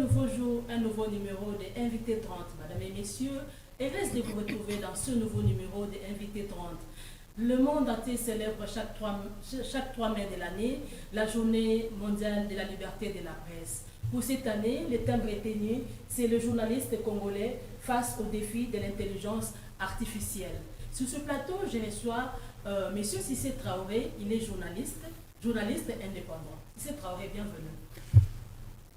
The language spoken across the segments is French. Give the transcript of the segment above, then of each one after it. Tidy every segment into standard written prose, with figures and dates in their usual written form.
nouveau jour, un nouveau numéro de Invité 30, Mesdames et Messieurs. Et reste de vous retrouver dans ce nouveau numéro de Invité 30. Le monde entier célèbre chaque 3 mai de l'année la journée mondiale de la liberté de la presse. Pour cette année, le thème retenu, c'est le journaliste congolais face au défi de l'intelligence artificielle. Sur ce plateau, je reçois M. Cissé Traoré, il est journaliste indépendant. Cissé Traoré, bienvenue.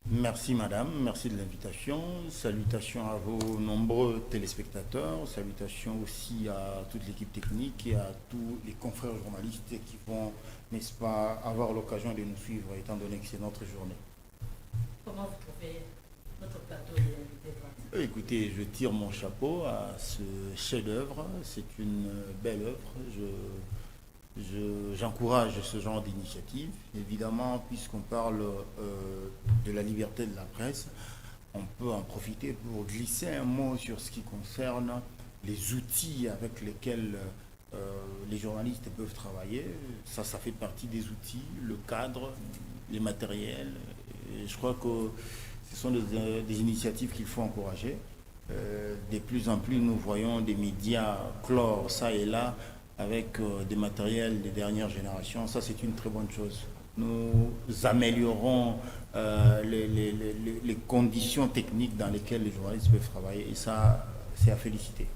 Merci madame, merci de l'invitation. Salutations à vos nombreux téléspectateurs, salutations aussi à toute l'équipe technique et à tous les confrères journalistes qui vont, n'est-ce pas, avoir l'occasion de nous suivre étant donné que c'est notre journée. Comment vous trouvez notre plateau de l'invité? Écoutez, je tire mon chapeau à ce chef-d'œuvre, c'est une belle œuvre. J'encourage ce genre d'initiative. Évidemment, puisqu'on parle de la liberté de la presse, on peut en profiter pour glisser un mot sur ce qui concerne les outils avec lesquels les journalistes peuvent travailler. Ça fait partie des outils, le cadre, les matériels. Et je crois que ce sont des initiatives qu'il faut encourager. De plus en plus, nous voyons des médias clore ça et là avec des matériels des dernières générations. Ça, c'est une très bonne chose. Nous améliorons les conditions techniques dans lesquelles les journalistes peuvent travailler. Et ça, c'est à féliciter.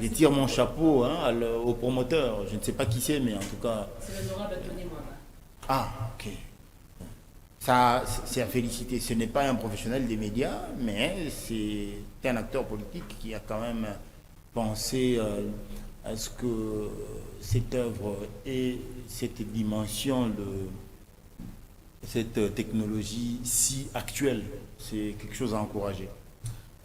Je tire mon chapeau au promoteur. Je ne sais pas qui c'est, mais en tout cas... C'est l'honorable Tony Mwamba. Ah, ok. Ça, c'est à féliciter. Ce n'est pas un professionnel des médias, mais c'est un acteur politique qui a quand même pensé... à ce que cette œuvre et cette dimension de cette technologie si actuelle, c'est quelque chose à encourager.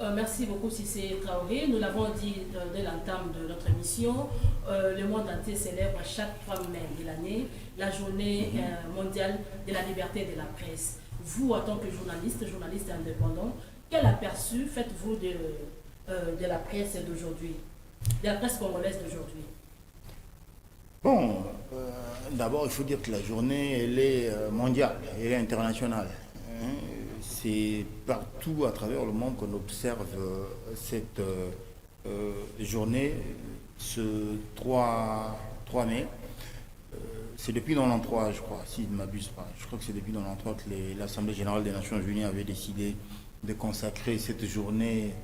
Merci beaucoup Cissé Traoré. Nous l'avons dit dès l'entame de notre émission, le monde entier célèbre chaque 3 mai de l'année la journée mondiale de la liberté de la presse. Vous, en tant que journaliste indépendant, quel aperçu faites-vous de la presse d'aujourd'hui, de la presse congolaise d'aujourd'hui? Bon, d'abord il faut dire que la journée elle est mondiale, elle est internationale. C'est partout à travers le monde qu'on observe cette journée, ce 3 mai. C'est depuis 93, je crois, si je ne m'abuse pas. Je crois que c'est depuis 93 que l'Assemblée générale des Nations unies avait décidé de consacrer cette journée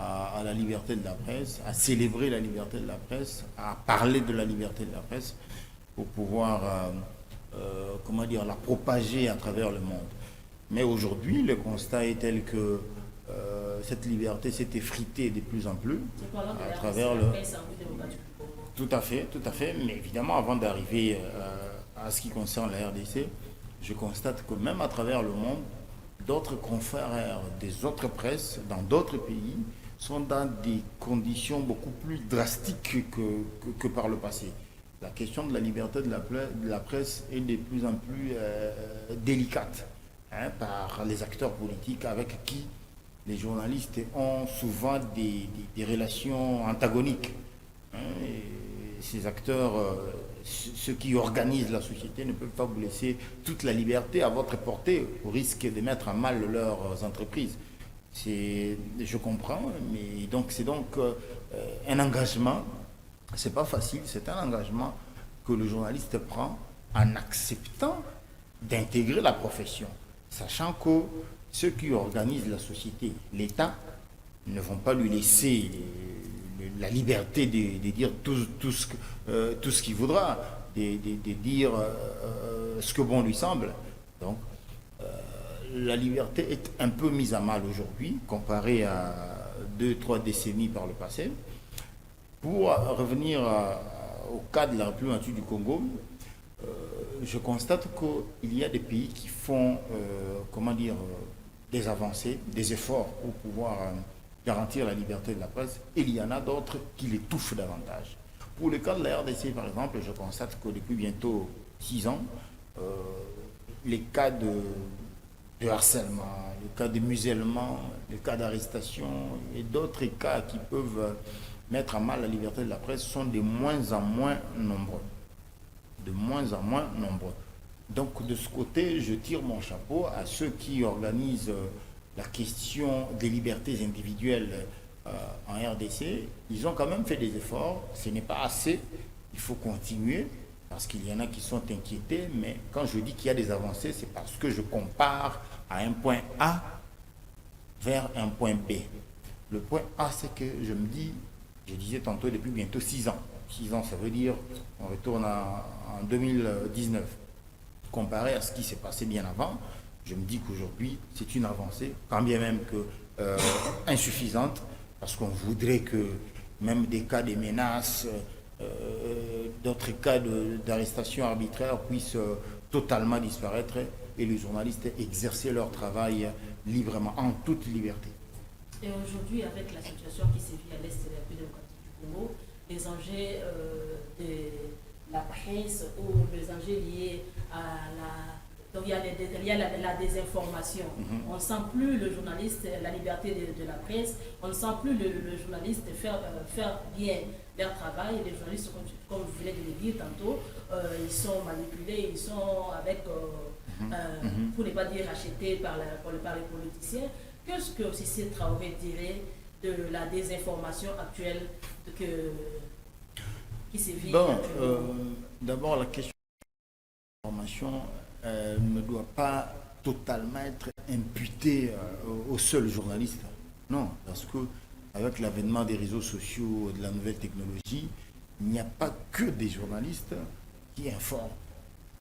à la liberté de la presse, à célébrer la liberté de la presse, à parler de la liberté de la presse pour pouvoir, la propager à travers le monde. Mais aujourd'hui, le constat est tel que cette liberté s'est effritée de plus en plus à travers le... Tout à fait. Mais évidemment, avant d'arriver à ce qui concerne la RDC, je constate que même à travers le monde, d'autres confrères des autres presses dans d'autres pays sont dans des conditions beaucoup plus drastiques que par le passé. La question de la liberté de la presse est de plus en plus délicate par les acteurs politiques avec qui les journalistes ont souvent des relations antagoniques. Et ces acteurs, ceux qui organisent la société, ne peuvent pas vous laisser toute la liberté à votre portée au risque de mettre à mal leurs entreprises. Je comprends, mais c'est donc un engagement, c'est pas facile, c'est un engagement que le journaliste prend en acceptant d'intégrer la profession, sachant que ceux qui organisent la société, l'État, ne vont pas lui laisser la liberté de dire tout ce qu'il voudra, de dire ce que bon lui semble. Donc, la liberté est un peu mise à mal aujourd'hui, comparée à 2-3 décennies par le passé. Pour revenir au cas de la République du Congo, je constate qu'il y a des pays qui font des avancées, des efforts pour pouvoir garantir la liberté de la presse, et il y en a d'autres qui l'étouffent davantage. Pour le cas de la RDC, par exemple, je constate que depuis bientôt 6 ans, les cas de harcèlement, les cas de musellement, les cas d'arrestation et d'autres cas qui peuvent mettre à mal la liberté de la presse sont de moins en moins nombreux. De moins en moins nombreux. Donc de ce côté, je tire mon chapeau à ceux qui organisent la question des libertés individuelles en RDC, ils ont quand même fait des efforts. Ce n'est pas assez. Il faut continuer parce qu'il y en a qui sont inquiétés. Mais quand je dis qu'il y a des avancées, c'est parce que je compare à un point A vers un point B. Le point A, c'est que je me dis, je disais tantôt depuis bientôt 6 ans. 6 ans, ça veut dire on retourne en 2019. Comparé à ce qui s'est passé bien avant, je me dis qu'aujourd'hui, c'est une avancée, quand bien même que insuffisante, parce qu'on voudrait que même des cas de menaces, d'autres cas d'arrestation arbitraire puissent totalement disparaître et les journalistes exercer leur travail librement, en toute liberté. Et aujourd'hui, avec la situation qui sévit à l'Est de la République démocratique du Congo, les enjeux de la presse ou les enjeux liés à la... Donc il y a la désinformation. On ne sent plus le journaliste, la liberté de la presse, on ne sent plus le journaliste faire bien leur travail. Les journalistes, comme vous venez de le dire tantôt, ils sont manipulés, ils sont avec, pour ne pas dire achetés par les politiciens. Qu'est-ce que Cissé Traoré dirait de la désinformation actuelle qui sévit actuellement? D'abord, la question de l'information ne doit pas totalement être imputée au seul journaliste. Non, parce que avec l'avènement des réseaux sociaux, de la nouvelle technologie, il n'y a pas que des journalistes qui informent.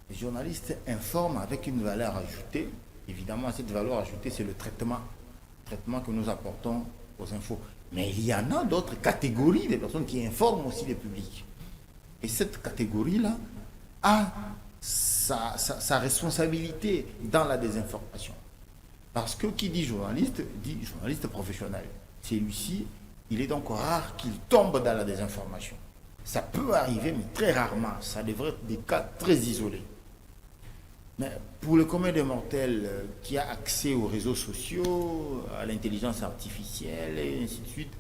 Les journalistes informent avec une valeur ajoutée. Évidemment, cette valeur ajoutée, c'est le traitement que nous apportons aux infos. Mais il y en a d'autres catégories de personnes qui informent aussi le public. Et cette catégorie-là a sa responsabilité dans la désinformation. Parce que qui dit journaliste professionnel. Celui-ci, il est donc rare qu'il tombe dans la désinformation. Ça peut arriver, mais très rarement. Ça devrait être des cas très isolés. Mais pour le commun des mortels qui a accès aux réseaux sociaux, à l'intelligence artificielle et ainsi de suite,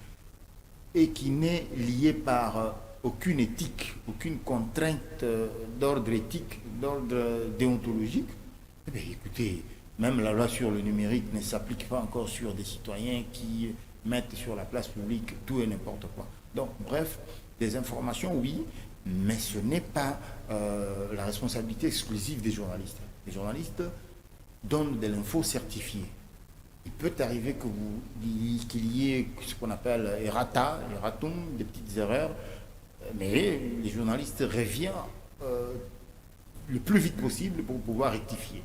et qui n'est lié par aucune éthique, aucune contrainte d'ordre éthique, d'ordre déontologique, eh bien, écoutez, même la loi sur le numérique ne s'applique pas encore sur des citoyens qui mettent sur la place publique tout et n'importe quoi. Donc, bref, des informations, oui, mais ce n'est pas la responsabilité exclusive des journalistes. Les journalistes donnent de l'info certifiée. Il peut arriver qu'il y ait ce qu'on appelle erratum, des petites erreurs, mais les journalistes reviennent le plus vite possible pour pouvoir rectifier.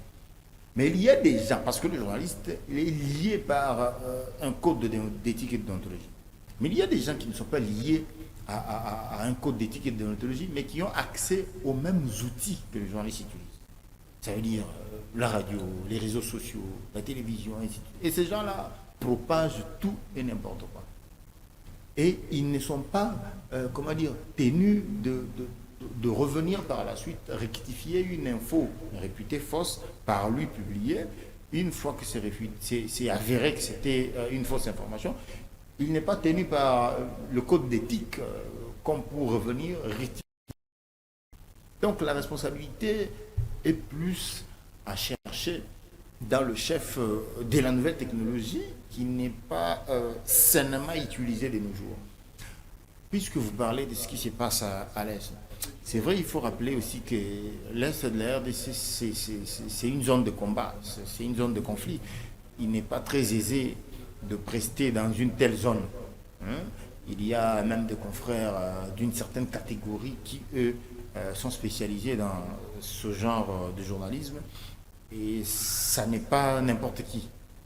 Mais il y a des gens, parce que le journaliste il est lié par un code d'éthique et de déontologie. Mais il y a des gens qui ne sont pas liés à un code d'éthique et de déontologie, mais qui ont accès aux mêmes outils que les journalistes utilisent. Ça veut dire la radio, les réseaux sociaux, la télévision, ainsi de suite. Et ces gens-là propagent tout et n'importe quoi. Et ils ne sont pas, tenus de revenir par la suite, rectifier une info réputée fausse par lui publiée. Une fois que c'est avéré que c'était une fausse information, il n'est pas tenu par le code d'éthique comme pour revenir rectifier. Donc la responsabilité est plus à chercher dans le chef de la nouvelle technologie qui n'est pas sainement utilisé de nos jours. Puisque vous parlez de ce qui se passe à l'Est, c'est vrai, il faut rappeler aussi que l'Est de la RDC, c'est une zone de combat, c'est une zone de conflit. Il n'est pas très aisé de prester dans une telle zone. Il y a même des confrères d'une certaine catégorie qui, eux, sont spécialisés dans ce genre de journalisme. Et ça n'est pas n'importe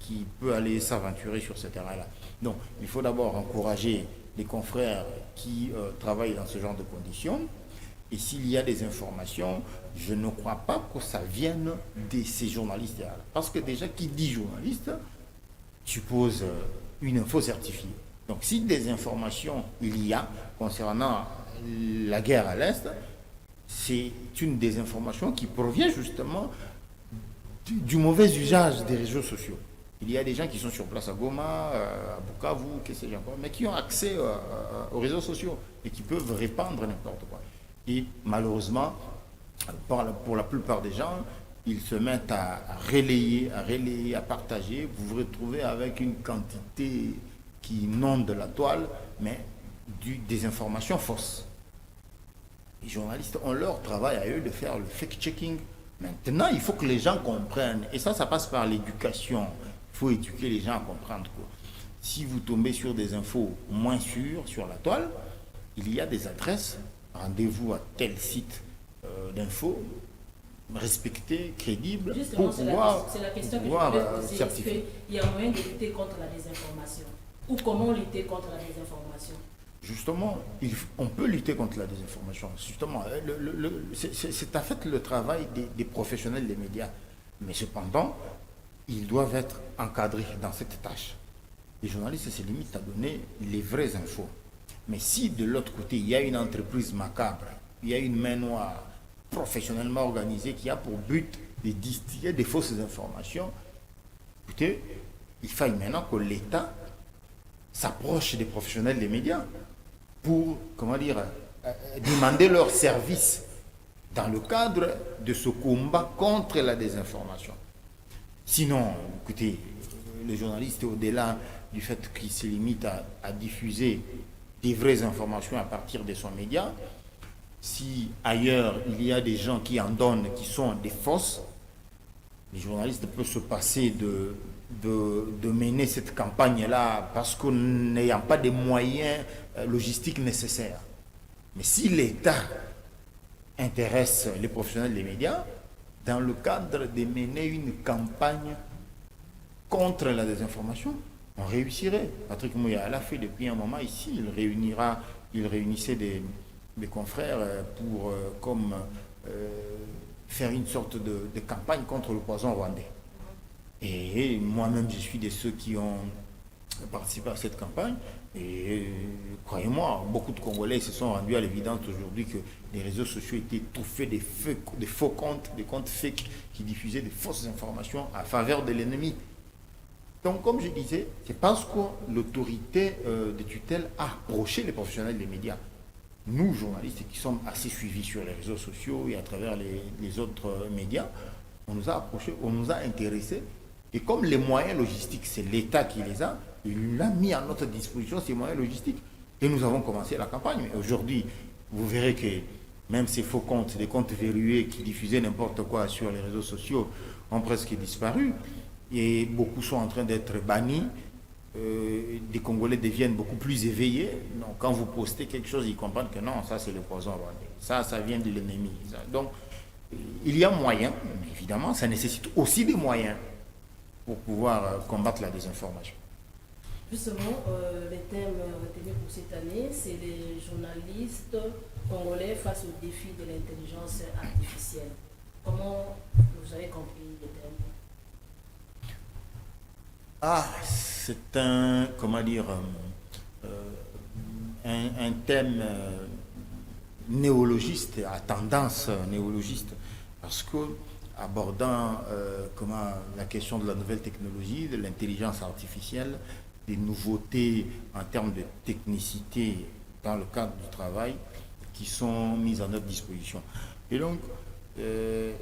qui peut aller s'aventurer sur ce terrain-là. Donc, il faut d'abord encourager les confrères qui travaillent dans ce genre de conditions. Et s'il y a des informations, je ne crois pas que ça vienne de ces journalistes-là. Parce que déjà, qui dit journaliste suppose une info certifiée. Donc, si des informations il y a concernant la guerre à l'Est, c'est une des informations qui provient justement du mauvais usage des réseaux sociaux. Il y a des gens qui sont sur place à Goma, à Bukavu, que sais-je encore, mais qui ont accès aux réseaux sociaux et qui peuvent répandre n'importe quoi. Et malheureusement, pour la plupart des gens, ils se mettent à relayer, à partager, vous vous retrouvez avec une quantité qui inonde la toile, mais des informations fausses. Les journalistes ont leur travail à eux de faire le fact-checking. Maintenant, il faut que les gens comprennent. Et ça passe par l'éducation. Il faut éduquer les gens à comprendre que si vous tombez sur des infos moins sûres sur la toile, il y a des adresses. Rendez-vous à tel site d'infos, respecté, crédible, justement, pour pouvoir, c'est la question que je pouvoir voulais poser. certifier. Est-ce qu'il y a moyen de lutter contre la désinformation? Ou comment lutter contre la désinformation? Justement, on peut lutter contre la désinformation. Justement, c'est en fait le travail des professionnels des médias. Mais cependant, ils doivent être encadrés dans cette tâche. Les journalistes se limitent à donner les vraies infos. Mais si de l'autre côté, il y a une entreprise macabre, il y a une main noire professionnellement organisée qui a pour but de distiller des fausses informations, écoutez, il faille maintenant que l'État s'approche des professionnels des médias pour, demander leur service dans le cadre de ce combat contre la désinformation. Sinon, écoutez, les journalistes, au-delà du fait qu'ils se limitent à diffuser des vraies informations à partir de son média, si ailleurs il y a des gens qui en donnent, qui sont des fausses, les journalistes peuvent se passer de mener cette campagne-là parce qu'on n'ayant pas des moyens logistiques nécessaires. Mais si l'État intéresse les professionnels des médias, dans le cadre de mener une campagne contre la désinformation, on réussirait. Patrick Mouya l'a fait depuis un moment ici. Il réunissait des confrères pour faire une sorte de campagne contre le poison rwandais. Et moi-même, je suis de ceux qui ont participé à cette campagne. Et croyez-moi, beaucoup de Congolais se sont rendus à l'évidence aujourd'hui que les réseaux sociaux étaient touffés des faux comptes, des comptes fake qui diffusaient des fausses informations à faveur de l'ennemi. Donc, comme je disais, c'est parce que l'autorité de tutelle a approché les professionnels des médias. Nous, journalistes qui sommes assez suivis sur les réseaux sociaux et à travers les autres médias, on nous a approchés, on nous a intéressés. Et comme les moyens logistiques, c'est l'État qui les a, il a mis à notre disposition ces moyens logistiques. Et nous avons commencé la campagne. Mais aujourd'hui, vous verrez que même ces faux comptes, des comptes verrouillés qui diffusaient n'importe quoi sur les réseaux sociaux ont presque disparu. Et beaucoup sont en train d'être bannis. Des Congolais deviennent beaucoup plus éveillés. Donc, quand vous postez quelque chose, ils comprennent que non, ça c'est le poison rwandais. Ça vient de l'ennemi. Donc, il y a moyen, mais évidemment, ça nécessite aussi des moyens pour pouvoir combattre la désinformation. Justement, le thème retenu pour cette année, c'est les journalistes congolais face au défi de l'intelligence artificielle. Comment vous avez compris le thème? C'est un thème néologiste, à tendance néologiste, parce que abordant la question de la nouvelle technologie, de l'intelligence artificielle, des nouveautés en termes de technicité dans le cadre du travail qui sont mises à notre disposition. Et donc,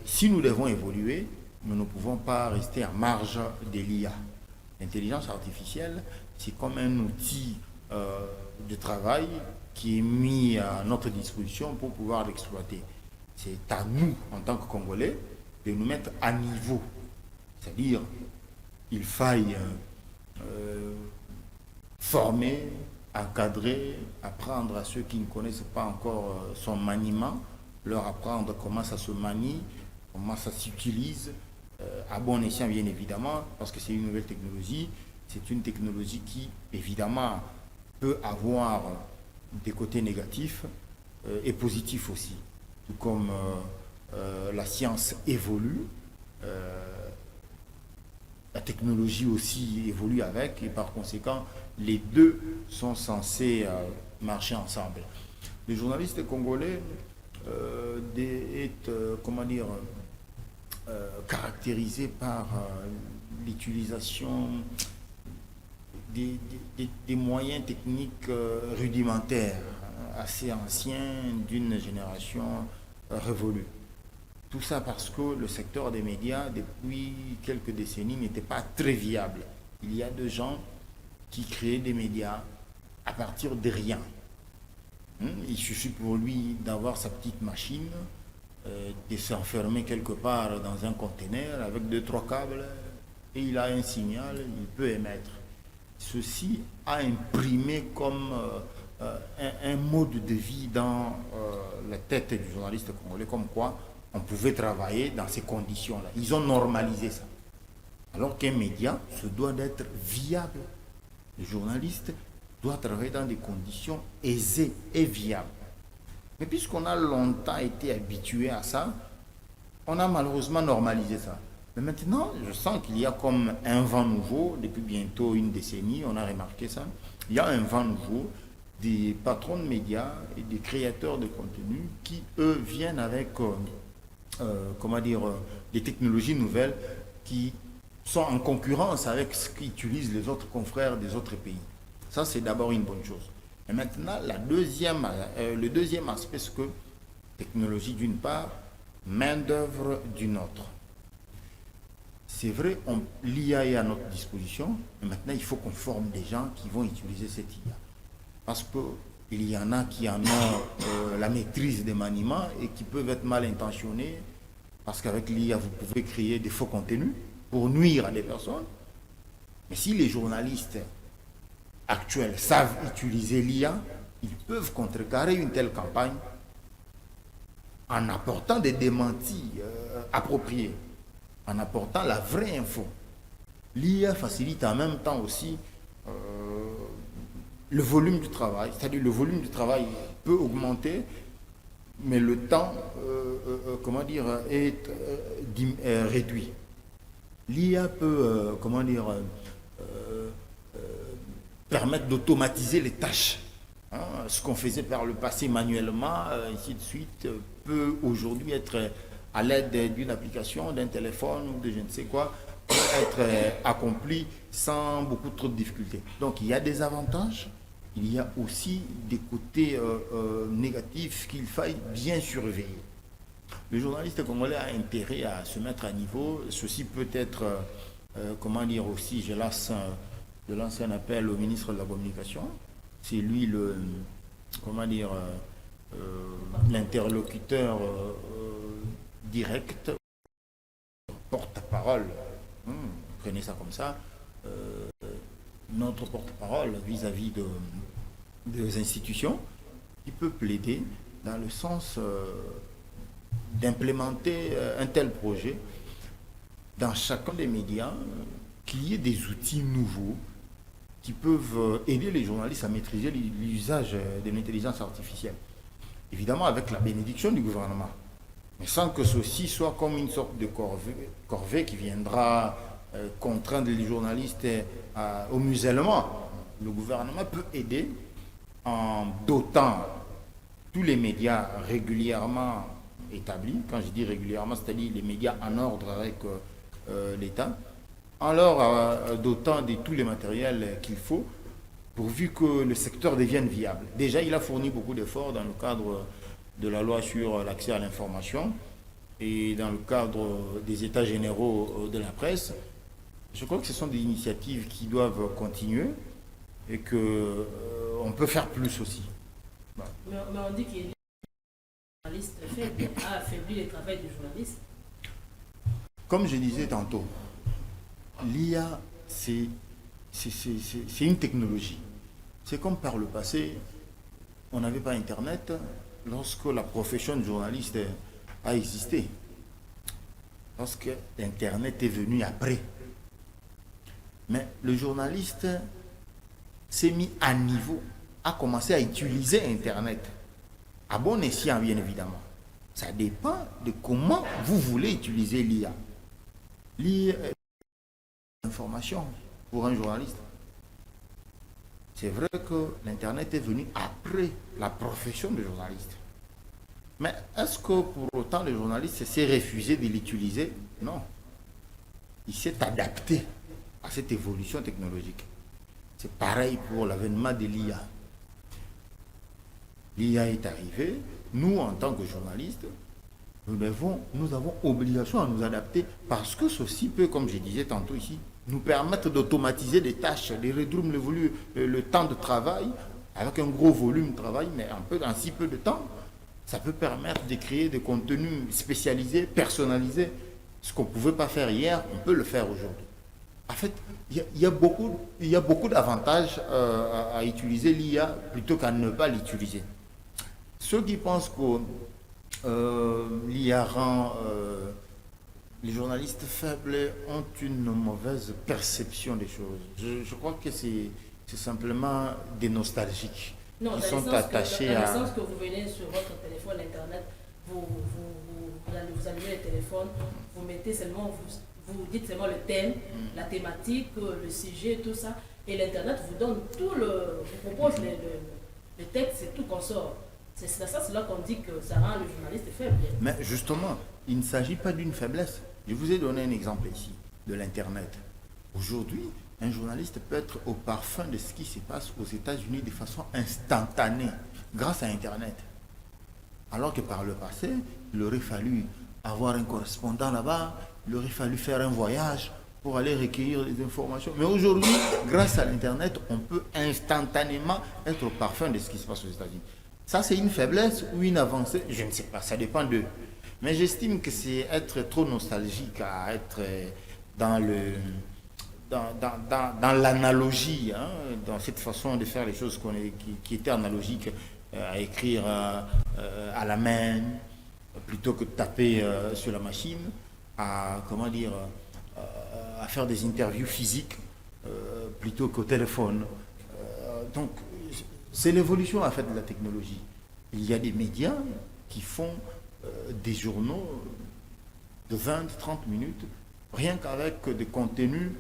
si nous devons évoluer, nous ne pouvons pas rester en marge de l'IA. L'intelligence artificielle, c'est comme un outil de travail qui est mis à notre disposition pour pouvoir l'exploiter. C'est à nous, en tant que Congolais, de nous mettre à niveau. C'est-à-dire, il faille former, encadrer, apprendre à ceux qui ne connaissent pas encore son maniement, leur apprendre comment ça se manie, comment ça s'utilise, à bon escient bien évidemment, parce que c'est une nouvelle technologie. C'est une technologie qui, évidemment, peut avoir des côtés négatifs et positifs aussi. Tout comme la science évolue, la technologie aussi évolue avec, et par conséquent, les deux sont censés marcher ensemble. Le journaliste congolais est, caractérisé par l'utilisation des moyens techniques rudimentaires, assez anciens, d'une génération révolue. Tout ça parce que le secteur des médias, depuis quelques décennies, n'était pas très viable. Il y a des gens qui créaient des médias à partir de rien. Il suffit pour lui d'avoir sa petite machine, de s'enfermer quelque part dans un conteneur avec deux, trois câbles, et il a un signal, il peut émettre. Ceci a imprimé comme un mode de vie dans la tête du journaliste congolais, comme quoi on pouvait travailler dans ces conditions-là. Ils ont normalisé ça. Alors qu'un média se doit d'être viable. Le journaliste doit travailler dans des conditions aisées et viables. Mais puisqu'on a longtemps été habitué à ça, on a malheureusement normalisé ça. Mais maintenant, je sens qu'il y a comme un vent nouveau, depuis bientôt une décennie, on a remarqué ça. Il y a un vent nouveau des patrons de médias et des créateurs de contenu qui, eux, viennent avec des technologies nouvelles qui sont en concurrence avec ce qu'utilisent les autres confrères des autres pays. Ça, c'est d'abord une bonne chose. Et maintenant, le deuxième aspect, c'est que technologie d'une part, main-d'œuvre d'une autre. C'est vrai, l'IA est à notre disposition, mais maintenant, il faut qu'on forme des gens qui vont utiliser cette IA. Parce qu'il y en a qui en ont la maîtrise des maniements et qui peuvent être mal intentionnés, parce qu'avec l'IA, vous pouvez créer des faux contenus pour nuire à des personnes. Mais si les journalistes actuels savent utiliser l'IA, ils peuvent contrecarrer une telle campagne en apportant des démentis appropriés, en apportant la vraie info. L'IA facilite en même temps aussi le volume du travail, c'est-à-dire le volume du travail peut augmenter, mais le temps est réduit. L'IA peut permettre d'automatiser les tâches. Ce qu'on faisait par le passé manuellement, ainsi de suite, peut aujourd'hui être à l'aide d'une application, d'un téléphone ou de je ne sais quoi, peut être accompli sans beaucoup trop de difficultés. Donc il y a des avantages, il y a aussi des côtés négatifs qu'il faille bien surveiller. Le journaliste congolais a intérêt à se mettre à niveau. Ceci peut être, aussi, je lance un appel au ministre de la Communication. C'est lui l'interlocuteur direct, porte-parole, prenez ça comme ça, notre porte-parole vis-à-vis des institutions, qui peut plaider dans le sens d'implémenter un tel projet dans chacun des médias, qu'il y ait des outils nouveaux qui peuvent aider les journalistes à maîtriser l'usage de l'intelligence artificielle. Évidemment avec la bénédiction du gouvernement, mais sans que ceci soit comme une sorte de corvée qui viendra contraindre les journalistes au musellement. Le gouvernement peut aider en dotant tous les médias régulièrement établis, quand je dis régulièrement, c'est-à-dire les médias en ordre avec l'État, en leur dotant de tous les matériels qu'il faut, pourvu que le secteur devienne viable. Déjà, il a fourni beaucoup d'efforts dans le cadre de la loi sur l'accès à l'information et dans le cadre des états généraux de la presse. Je crois que ce sont des initiatives qui doivent continuer et qu'on peut faire plus aussi. Bon. Mais on dit qu'il y a des journalistes faibles, a affaibli le travail du journaliste. Comme je disais tantôt, l'IA, c'est une technologie. C'est comme par le passé, on n'avait pas Internet lorsque la profession de journaliste a existé. Lorsque Internet est venu après. Mais le journaliste s'est mis à niveau, a commencé à utiliser Internet. À bon escient, bien évidemment. Ça dépend de comment vous voulez utiliser l'IA. L'IA est l'information pour un journaliste. C'est vrai que l'Internet est venu après la profession de journaliste. Mais est-ce que pour autant le journaliste s'est refusé de l'utiliser? Non. Il s'est adapté à cette évolution technologique. C'est pareil pour l'avènement de l'IA. L'IA est arrivée. Nous, en tant que journalistes, nous avons obligation à nous adapter parce que ceci peut, comme je disais tantôt ici, nous permettre d'automatiser des tâches, de réduire le temps de travail avec un gros volume de travail, mais en si peu de temps. Ça peut permettre de créer des contenus spécialisés, personnalisés. Ce qu'on ne pouvait pas faire hier, on peut le faire aujourd'hui. En fait, il y a beaucoup d'avantages à utiliser l'IA plutôt qu'à ne pas l'utiliser. Ceux qui pensent que l'IA rend les journalistes faibles ont une mauvaise perception des choses. Je crois que c'est simplement des nostalgiques Non, qui dans sont le sens attachés dans le à... sens que vous venez sur votre téléphone, Internet, vous allumez le téléphone, vous mettez seulement, vous dites seulement le thème, la thématique, le sujet, tout ça, et l'Internet vous donne vous propose le texte, c'est tout qu'on sort. C'est là qu'on dit que ça rend le journaliste faible. Mais justement, il ne s'agit pas d'une faiblesse. Je vous ai donné un exemple ici de l'Internet. Aujourd'hui, un journaliste peut être au parfum de ce qui se passe aux États-Unis de façon instantanée grâce à Internet. Alors que par le passé, il aurait fallu avoir un correspondant là-bas, il aurait fallu faire un voyage pour aller recueillir des informations. Mais aujourd'hui, grâce à l'Internet, on peut instantanément être au parfum de ce qui se passe aux États-Unis. Ça, c'est une faiblesse ou une avancée? Je ne sais pas, ça dépend d'eux. Mais j'estime que c'est être trop nostalgique à être dans l'analogie, hein, dans cette façon de faire les choses qui était analogique, à écrire à la main plutôt que de taper sur la machine, à faire des interviews physiques plutôt qu'au téléphone. Donc c'est l'évolution en fait de la technologie. Il y a des médias qui font des journaux de 20-30 minutes rien qu'avec des contenus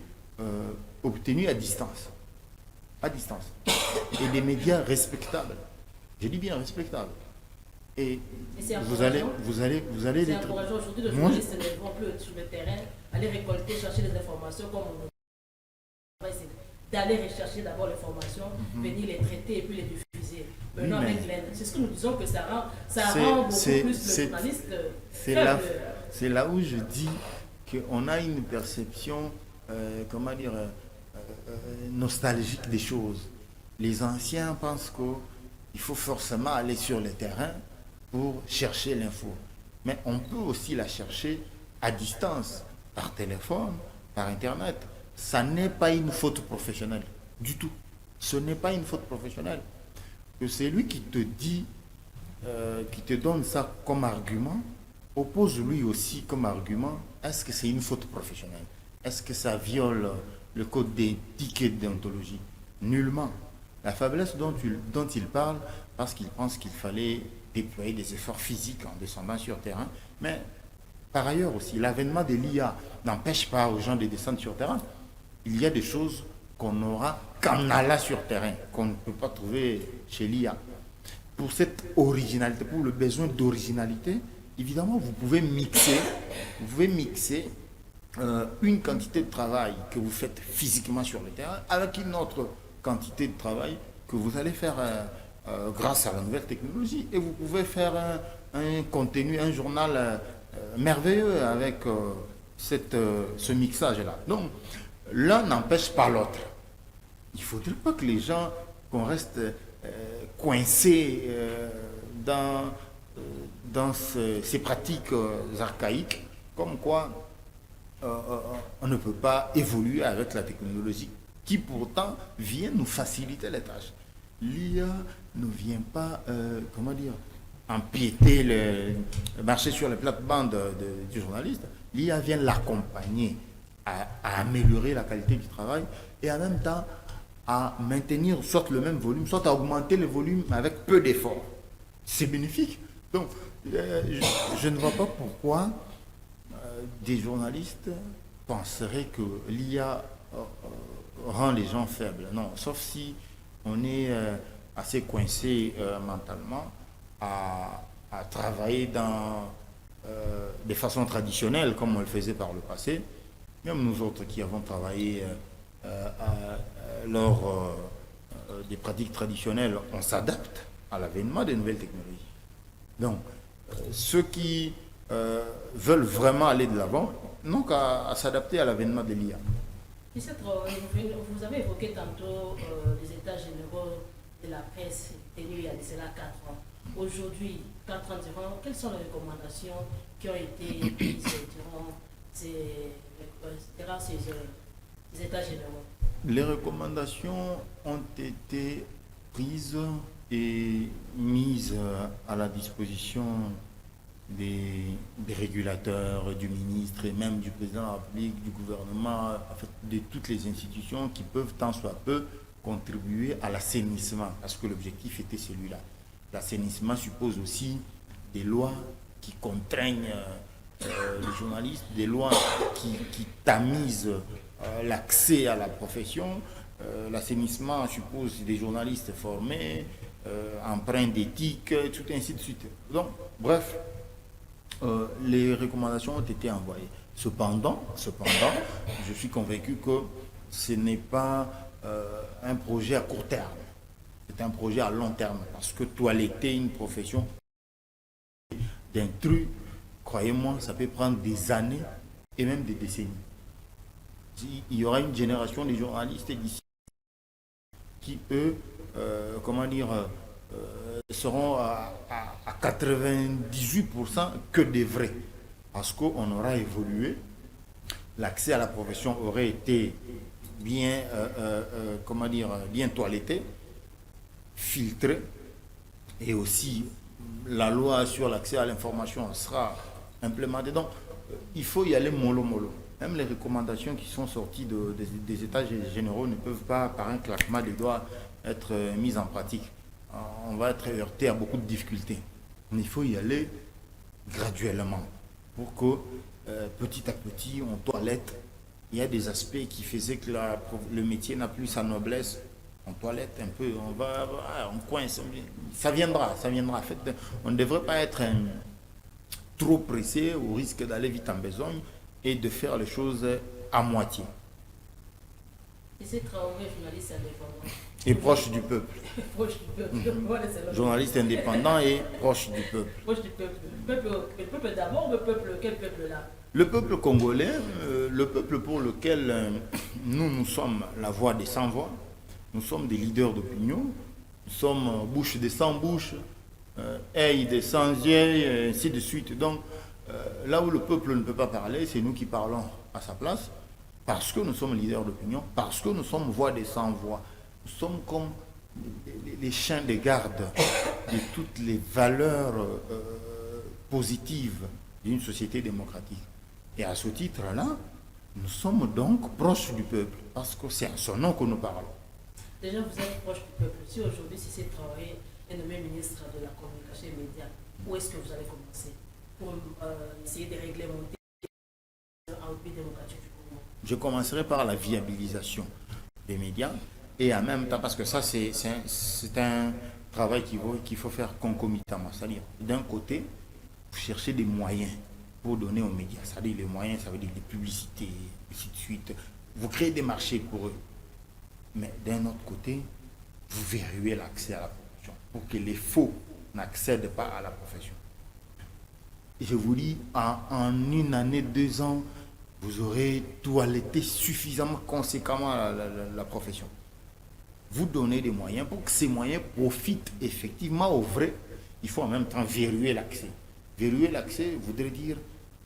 obtenus à distance. À distance. Et des médias respectables. Je dis bien respectables. Et vous allez c'est encourageant aujourd'hui, les journalistes ne vont plus sur le terrain, aller récolter, chercher des informations comme on c'est d'aller rechercher d'abord l'information, venir les traiter et puis les diffuser. Maintenant, avec l'aide, c'est ce que nous disons que ça rend beaucoup plus le journaliste faible. C'est là où je dis qu'on a une perception, nostalgique des choses. Les anciens pensent qu'il faut forcément aller sur le terrain pour chercher l'info. Mais on peut aussi la chercher à distance, par téléphone, par Internet. Ça n'est pas une faute professionnelle, du tout. Ce n'est pas une faute professionnelle. Que c'est lui qui te dit, qui te donne ça comme argument, oppose lui aussi comme argument, est-ce que c'est une faute professionnelle? Est-ce que ça viole le code d'éthique et de déontologie? Nullement. La faiblesse dont il parle, parce qu'il pense qu'il fallait déployer des efforts physiques en descendant sur terrain, mais par ailleurs aussi, l'avènement de l'IA n'empêche pas aux gens de descendre sur terrain. Il y a des choses qu'on n'aura qu'en allant sur terrain, qu'on ne peut pas trouver chez l'IA. Pour cette originalité, pour le besoin d'originalité, évidemment, vous pouvez mixer une quantité de travail que vous faites physiquement sur le terrain avec une autre quantité de travail que vous allez faire grâce à la nouvelle technologie. Et vous pouvez faire un contenu, un journal merveilleux avec ce mixage-là. Donc, l'un n'empêche pas l'autre. Il ne faudrait pas que les gens, qu'on reste coincés dans ces pratiques archaïques, comme quoi on ne peut pas évoluer avec la technologie, qui pourtant vient nous faciliter les tâches. L'IA ne vient pas, empiéter marcher sur les plates-bandes du journaliste. L'IA vient l'accompagner à améliorer la qualité du travail et en même temps à maintenir soit le même volume, soit à augmenter le volume avec peu d'efforts. C'est bénéfique. Donc, je ne vois pas pourquoi des journalistes penseraient que l'IA rend les gens faibles. Non, sauf si on est assez coincé mentalement à travailler de façon traditionnelle, comme on le faisait par le passé. Même nous autres qui avons travaillé lors des pratiques traditionnelles, on s'adapte à l'avènement des nouvelles technologies. Donc, ceux qui veulent vraiment aller de l'avant, n'ont qu'à s'adapter à l'avènement de l'IA. Vous avez évoqué tantôt les états généraux de la presse tenus il y a cela 4 ans. Aujourd'hui, 4 ans durant, quelles sont les recommandations qui ont été prises durant ces états généraux? Les recommandations ont été prises et mises à la disposition des régulateurs, du ministre et même du président de la République, du gouvernement, en fait, de toutes les institutions qui peuvent tant soit peu contribuer à l'assainissement, parce que l'objectif était celui-là. L'assainissement suppose aussi des lois qui contraignent les journalistes, des lois qui tamisent l'accès à la profession. L'assainissement suppose des journalistes formés, empreints d'éthique, tout ainsi de suite. Donc, bref, les recommandations ont été envoyées. Cependant, je suis convaincu que ce n'est pas un projet à court terme. C'est un projet à long terme, parce que toiletter une profession d'intrus, croyez-moi, ça peut prendre des années et même des décennies. Il y aura une génération de journalistes d'ici qui, eux, seront à 98% que des vrais. Parce qu'on aura évolué, l'accès à la profession aurait été bien, bien toiletté, filtré, et aussi la loi sur l'accès à l'information sera implémentée. Donc, il faut y aller mollo. Même les recommandations qui sont sorties des états généraux ne peuvent pas, par un claquement des doigts, être mises en pratique. On va être heurté à beaucoup de difficultés. Mais il faut y aller graduellement pour que petit à petit on toilette. Il y a des aspects qui faisaient que le métier n'a plus sa noblesse. On toilette un peu, on coince. Ça viendra. En fait, on ne devrait pas être trop pressé au risque d'aller vite en besogne et de faire les choses à moitié. Et c'est Traoré, journaliste indépendant. Et proche du peuple. Proche du peuple. Voilà, journaliste indépendant et proche du peuple. Proche du peuple. Le peuple d'abord, quel peuple là? Le peuple congolais, le peuple pour lequel nous sommes la voix des sans-voix, nous sommes des leaders d'opinion, nous sommes bouche des sans-bouches, œil des sans-yeux, ainsi de suite. Donc, là où le peuple ne peut pas parler, c'est nous qui parlons à sa place, parce que nous sommes leaders d'opinion, parce que nous sommes voix des sans-voix. Nous sommes comme les chiens de garde de toutes les valeurs positives d'une société démocratique. Et à ce titre-là, nous sommes donc proches du peuple, parce que c'est à son nom que nous parlons. Déjà, vous êtes proche du peuple. Si aujourd'hui, si c'est Traoré est nommé ministre de la communication et médias, où est-ce que vous allez commencer pour essayer de réglementer en pays démocratique du Congo? Je commencerai par la viabilisation des médias et en même temps, parce que ça, c'est un travail qu'il faut faire concomitamment. C'est-à-dire, d'un côté, vous cherchez des moyens pour donner aux médias. C'est-à-dire, les moyens, ça veut dire des publicités, ainsi de suite. Vous créez des marchés pour eux. Mais d'un autre côté, vous verrouillez l'accès à la profession pour que les faux n'accèdent pas à la profession. Et je vous dis, en une année, 2 ans, vous aurez toiletté suffisamment conséquemment la profession. Vous donnez des moyens pour que ces moyens profitent effectivement aux vrais. Il faut en même temps verrouiller l'accès. Verrouiller l'accès voudrait dire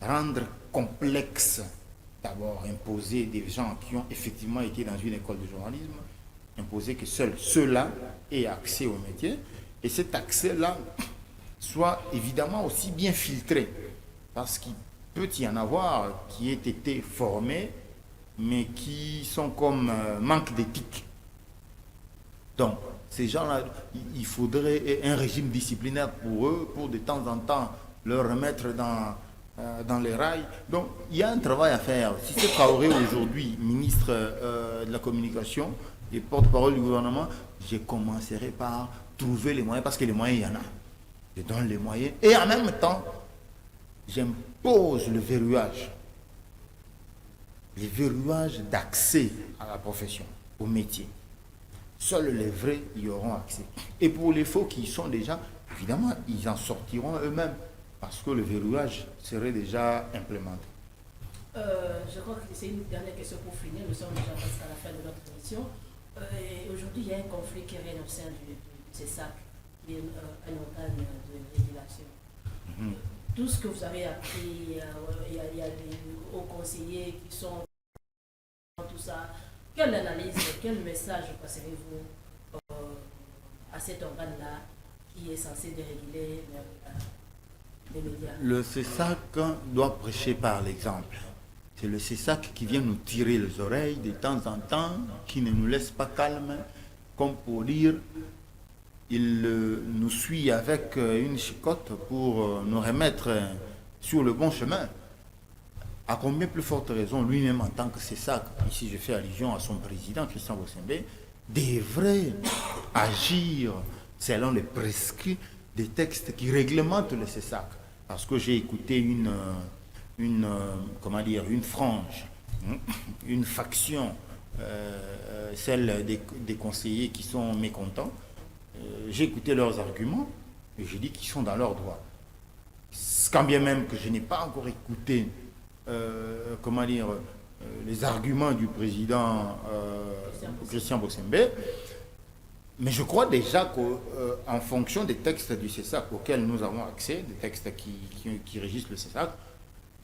rendre complexe, d'abord imposer des gens qui ont effectivement été dans une école de journalisme, imposer que seuls ceux-là aient accès au métier, et cet accès-là soit évidemment aussi bien filtré, parce qu'il peut y en avoir qui aient été formés, mais qui sont comme manque d'éthique. Donc, ces gens-là, il faudrait un régime disciplinaire pour eux, pour de temps en temps leur remettre dans les rails. Donc, il y a un travail à faire. Si c'est Traoré aujourd'hui, ministre de la communication et porte-parole du gouvernement, je commencerai par trouver les moyens, parce que les moyens, il y en a. Je donne les moyens. Et en même temps, j'impose le verrouillage. Les verrouillages d'accès à la profession, au métier. Seuls les vrais y auront accès. Et pour les faux qui y sont déjà, évidemment, ils en sortiront eux-mêmes. parce que le verrouillage serait déjà implémenté. Je crois que c'est une dernière question pour finir. Nous sommes déjà presque à la fin de notre émission. Aujourd'hui, il y a un conflit qui règne au sein du CESAC, qui est un organe de régulation. Tout ce que vous avez appris, il y a des hauts conseillers qui sont tout ça. Quelle analyse, quel message passerez-vous à cet organe-là qui est censé déréguler les médias? Le CESAC doit prêcher par l'exemple. C'est le CESAC qui vient nous tirer les oreilles de temps en temps, qui ne nous laisse pas calmes, comme pour dire, il nous suit avec une chicotte pour nous remettre sur le bon chemin. À combien plus forte raison, lui-même en tant que CESAC, ici je fais allusion à son président, Christian Bossembe, devrait agir selon les prescrits des textes qui réglementent le CESAC. Parce que j'ai écouté une frange, une faction, celle des conseillers qui sont mécontents. J'ai écouté leurs arguments et j'ai dit qu'ils sont dans leur droit. Quand bien même que je n'ai pas encore écouté les arguments du président Christian Bossembe, mais je crois déjà qu'en fonction des textes du CESAC auxquels nous avons accès, des textes qui régissent le CESAC,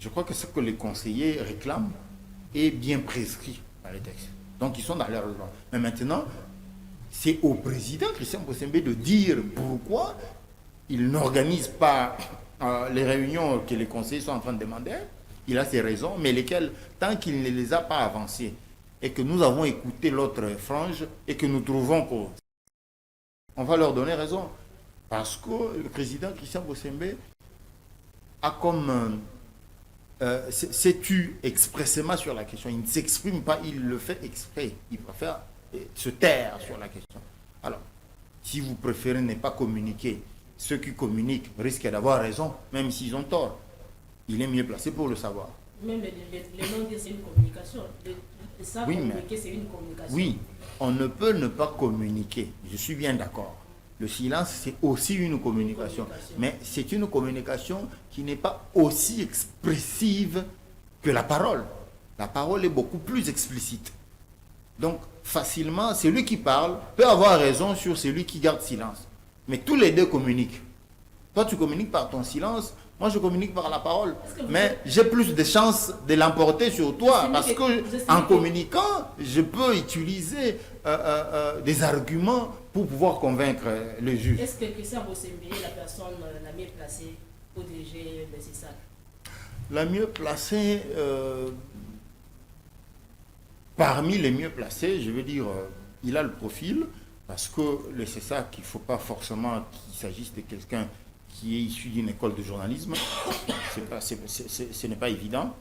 je crois que ce que les conseillers réclament est bien prescrit dans les textes. Donc ils sont dans leur droit. Mais maintenant, c'est au président Christian Bossembe de dire pourquoi il n'organise pas les réunions que les conseillers sont en train de demander. Il a ses raisons, mais lesquelles, tant qu'il ne les a pas avancées et que nous avons écouté l'autre frange et que nous trouvons qu'on va leur donner raison. Parce que le président Christian Bossembe a comme s'est tu expressément sur la question. Il ne s'exprime pas, il le fait exprès. Il préfère se taire sur la question. Alors, si vous préférez ne pas communiquer, ceux qui communiquent risquent d'avoir raison, même s'ils ont tort. Il est mieux placé pour le savoir. Même les non-dits, c'est une communication. Ça, oui, communiquer, c'est une communication. Oui, on ne peut ne pas communiquer. Je suis bien d'accord. Le silence, c'est aussi une communication. Mais c'est une communication qui n'est pas aussi expressive que la parole. La parole est beaucoup plus explicite. Donc, facilement, celui qui parle peut avoir raison sur celui qui garde silence. Mais tous les deux communiquent. Toi, tu communiques par ton silence. Moi, je communique par la parole. Mais j'ai plus de chances de l'emporter sur toi. Parce que en communiquant, je peux utiliser des arguments pour pouvoir convaincre le juge. Est-ce que Christian Bossembe est la personne la mieux placée pour diriger le CESAC? La mieux placée, parmi les mieux placés, je veux dire, il a le profil. Parce que le CESAC, il ne faut pas forcément qu'il s'agisse de quelqu'un qui est issu d'une école de journalisme. Ce n'est pas évident.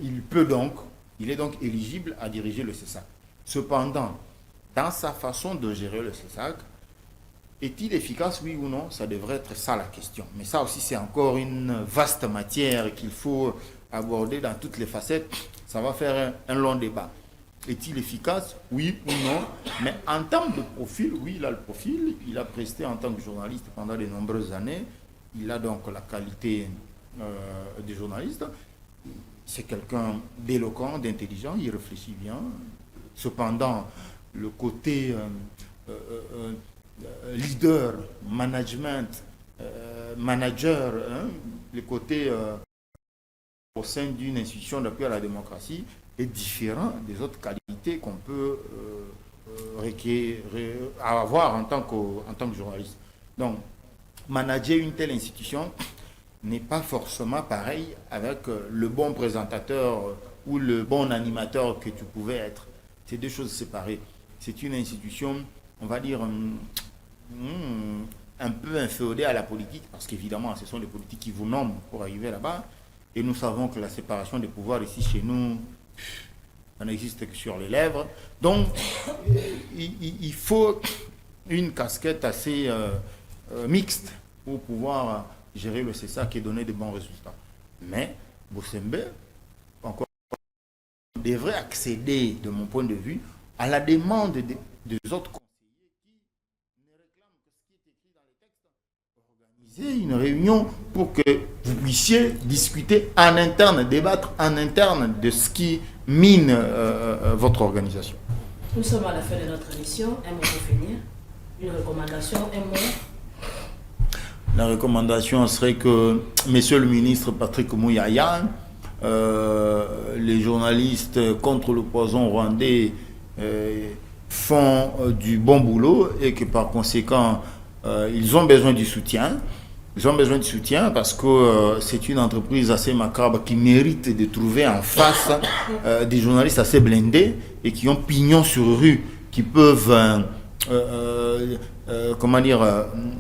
Il est donc éligible à diriger le CESAC. Cependant, dans sa façon de gérer le CESAC, est-il efficace, oui ou non? Ça devrait être ça la question. Mais ça aussi, c'est encore une vaste matière qu'il faut aborder dans toutes les facettes. Ça va faire un long débat. Est-il efficace? Oui ou non? Mais en termes de profil, oui, il a le profil. Il a presté en tant que journaliste pendant de nombreuses années. Il a donc la qualité de journaliste. C'est quelqu'un d'éloquent, d'intelligent, il réfléchit bien. Cependant, le côté leader, management, manager, le côté au sein d'une institution d'appui à la démocratie est différent des autres qualités qu'on peut avoir en tant que journaliste. Donc, manager une telle institution n'est pas forcément pareil avec le bon présentateur ou le bon animateur que tu pouvais être. C'est deux choses séparées. C'est une institution, on va dire, un peu inféodée à la politique, parce qu'évidemment, ce sont les politiques qui vous nomment pour arriver là-bas. Et nous savons que la séparation des pouvoirs ici chez nous, ça n'existe que sur les lèvres. Donc, il faut une casquette assez mixte pour pouvoir gérer le CESAC et donner de bons résultats. Mais Bossembe, encore, devrait accéder, de mon point de vue, à la demande des autres conseillers qui ne réclament que ce qui est écrit dans les textes, une réunion pour que vous puissiez discuter en interne, débattre en interne de ce qui mine votre organisation. Nous sommes à la fin de notre émission. Un mot pour finir. Une recommandation, un mot. La recommandation serait que Monsieur le ministre Patrick Mouyaya, les journalistes contre le poison rwandais font du bon boulot et que par conséquent, ils ont besoin du soutien. Ils ont besoin de soutien parce que c'est une entreprise assez macabre qui mérite de trouver en face des journalistes assez blindés et qui ont pignon sur rue, qui peuvent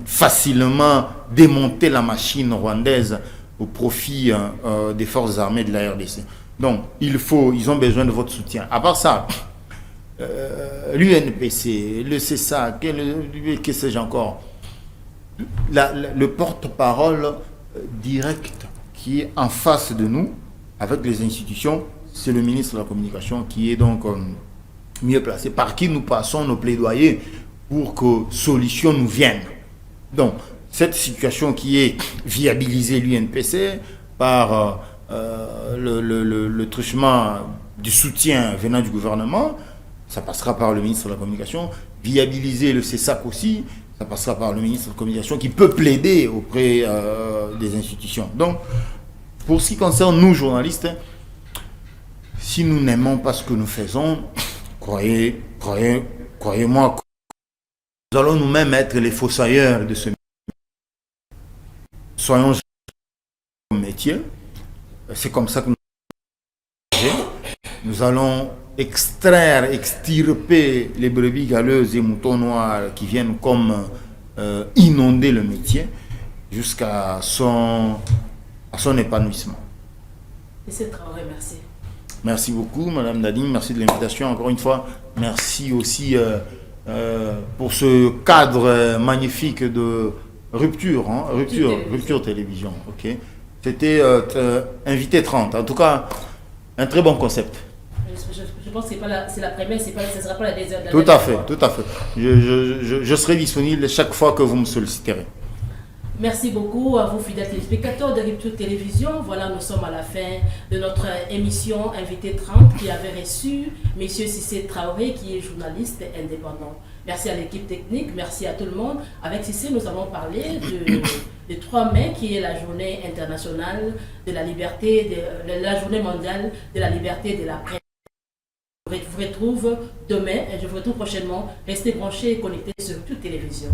facilement démonter la machine rwandaise au profit des forces armées de la RDC. Donc, ils ont besoin de votre soutien. À part ça, l'UNPC, le CESA, que sais-je encore, le porte-parole direct qui est en face de nous, avec les institutions, c'est le ministre de la Communication qui est donc mieux placé, par qui nous passons nos plaidoyers pour que solutions nous viennent. Donc, cette situation qui est viabilisée l'UNPC par le truchement du soutien venant du gouvernement, ça passera par le ministre de la Communication. Viabiliser le CESAC aussi, ça passera par le ministre de la Communication qui peut plaider auprès des institutions. Donc, pour ce qui concerne nous, journalistes, si nous n'aimons pas ce que nous faisons, croyez-moi, nous allons nous-mêmes être les fossoyeurs de ce métier. Soyons métier. C'est comme ça que nous allons extirper les brebis galeuses et moutons noirs qui viennent comme inonder le métier jusqu'à son épanouissement. Et c'est Traoré, merci. Merci beaucoup, Madame Dadine. Merci de l'invitation. Encore une fois, merci aussi pour ce cadre magnifique de rupture télévision. Okay. C'était Invité 30. En tout cas, un très bon concept. Je pense que c'est la première, ce ne sera pas la deuxième. Tout à fait. Je serai disponible chaque fois que vous me solliciterez. Merci beaucoup à vous, fidèles téléspectateurs de Rupture Télévision. Voilà, nous sommes à la fin de notre émission Invité 30 qui avait reçu M. Cissé Traoré, qui est journaliste indépendant. Merci à l'équipe technique, merci à tout le monde. Avec Cissé, nous avons parlé de 3 mai, qui est la journée internationale de la liberté, la journée mondiale de la liberté de la presse. Je vous retrouve demain et je vous retrouve prochainement. Restez branchés et connectés sur Rupture Télévision.